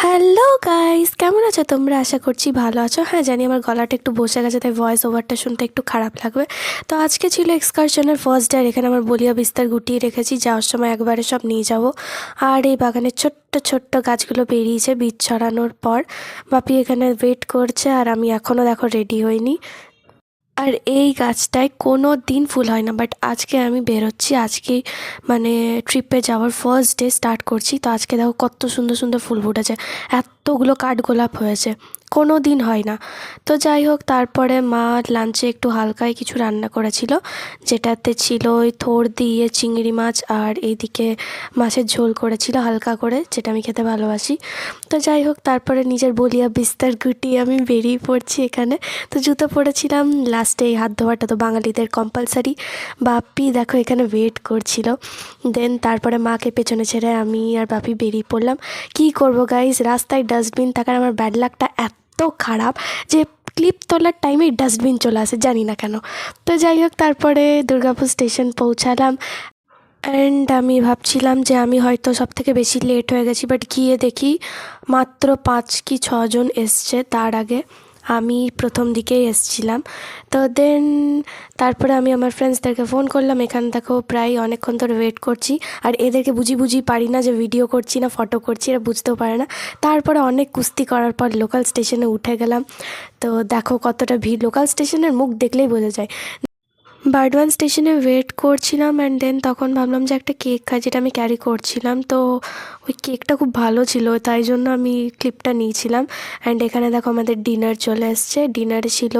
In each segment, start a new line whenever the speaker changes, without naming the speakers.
Hello guys, কেমন আছো তোমরা? আশা করছি ভালো আছো। হ্যাঁ, জানি আমার গলাটা একটু বসে গেছে, তাই ভয়েস ওভারটা শুনতে একটু খারাপ লাগবে। তো আজকে ছিল এক্সকারশনের ফার্স্ট ডে, আর এখানে আমার বলিয়া বিস্তার গুটিয়ে রেখেছি, যাওয়ার সময় একবারে সব নিয়ে যাব। আর এই বাগানের ছোট্ট ছোট্ট গাছগুলো বেরিয়েছে বীজ ছড়ানোর পর। বাপি এখানে ওয়েট করছে, আর আমি এখনও দেখো রেডি হইনি। আর এই গাছটায় কোনো দিন ফুল হয় না, বাট আজকে আমি বেরোচ্ছি, আজকেই মানে ট্রিপে যাওয়ার ফার্স্ট ডে স্টার্ট করছি। তো আজকে দেখো কত সুন্দর সুন্দর ফুল ফুটেছে, এতগুলো কাঠগোলাপ হয়েছে, কোনো দিন হয় না। তো যাই হোক, তারপরে মা লাঞ্চে একটু হালকাই কিছু রান্না করেছিল, যেটাতে ছিল ওই থোড় দিয়ে চিংড়ি মাছ, আর এইদিকে মাছের ঝোল করেছিল হালকা করে, যেটা আমি খেতে ভালোবাসি। তো যাই হোক, তারপরে নিজের বলিয়া বিস্তার গুটিয়ে আমি বেরিয়ে পড়ছি এখানে। তো জুতো পরেছিলাম, লাস্টে এই হাত ধোয়াটা তো বাঙালিদের কম্পালসারি। বাপি দেখো এখানে ওয়েট করছিল। দেন তারপরে মাকে পেছনে ছেড়ে আমি আর বাপি বেরিয়ে পড়লাম। কি করব গাইজ, রাস্তায় ডাস্টবিন থাকার আমার ব্যাড লাকটা এত খারাপ যে ক্লিপ তোলার টাইমেই ডাস্টবিন চলে আসে, জানি না কেন। তো যাই হোক, তারপরে দুর্গাপুর স্টেশন পৌঁছালাম। অ্যান্ড আমি ভাবছিলাম যে আমি হয়তো সব থেকে বেশি লেট হয়ে গেছি, বাট গিয়ে দেখি মাত্র 5 কি 6 জন এসছে, তার আগে আমি প্রথম দিকেই এসছিলাম। তো দেন তারপরে আমি আমার ফ্রেন্ডসদেরকে ফোন করলাম, এখানে দেখো প্রায় অনেকক্ষণ ধরে ওয়েট করছি। আর এদেরকে বুঝি পারি না যে ভিডিও করছি না ফটো করছি, এরা বুঝতেও পারে না। তারপরে অনেক কুস্তি করার পর লোকাল স্টেশনে উঠে গেলাম। তো দেখো কতটা ভিড়, লোকাল স্টেশনের মুখ দেখলেই বোঝা যায়। বার্ডওয়ান স্টেশনে ওয়েট করছিলাম, অ্যান্ড দেন তখন ভাবলাম যে একটা কেক খাই, যেটা আমি ক্যারি করছিলাম। তো ওই কেকটা খুব ভালো ছিল, তাই জন্য আমি ক্লিপটা নিয়েছিলাম। অ্যান্ড এখানে দেখো আমাদের ডিনার চলে এসছে। ডিনারে ছিল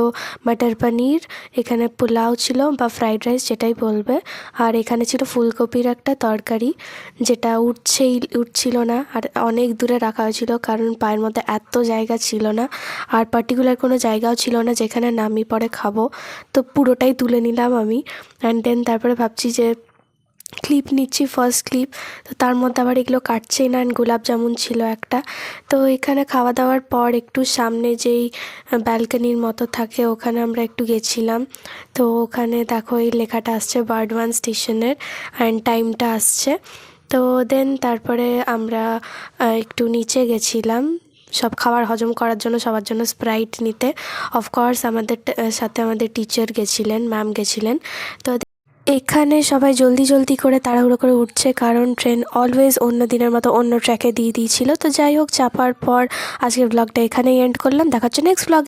মাটার পনির, এখানে পোলাও ছিল বা ফ্রাইড রাইস যেটাই বলবে, আর এখানে ছিল ফুলকপির একটা তরকারি, যেটা উঠছিল না, আর অনেক দূরে রাখা হয়েছিল কারণ পায়ের মধ্যে এত জায়গা ছিল না, আর পার্টিকুলার কোনো জায়গাও ছিল না যেখানে নামি পরে খাবো। তো পুরোটাই তুলে নিলাম আমি। অ্যান্ড দেন তারপরে ভাবছি যে ক্লিপ নিচ্ছি, ফার্স্ট ক্লিপ। তো তার মধ্যে আবার এগুলো কাটছেই না, অ্যান্ড গোলাপ জামুন ছিল একটা। তো এখানে খাওয়া দাওয়ার পর একটু সামনে যেই ব্যালকনির মতো থাকে ওখানে আমরা একটু গেছিলাম। তো ওখানে দেখো এই লেখাটা আসছে বার্ডওয়ান স্টেশনের, অ্যান্ড টাইমটা আসছে। তো দেন তারপরে আমরা একটু নিচে গেছিলাম সব খাবার হজম করার জন্য, সবার জন্য স্প্রাইট নিতে। অফকোর্স আমাদের সাথে আমাদের টিচার গেছিলেন, ম্যাম গেছিলেন। তো এখানে সবাই জলদি জলদি করে তাড়াহুড়ো করে উঠছে, কারণ ট্রেন অলওয়েজ অন্য দিনের মতো অন্য ট্র্যাকে দিয়ে দিয়েছিল। তো যাই হোক, চাপার পর আজকের ব্লগটা এখানেই এন্ড করলাম, দেখা হচ্ছে নেক্সট ব্লগ।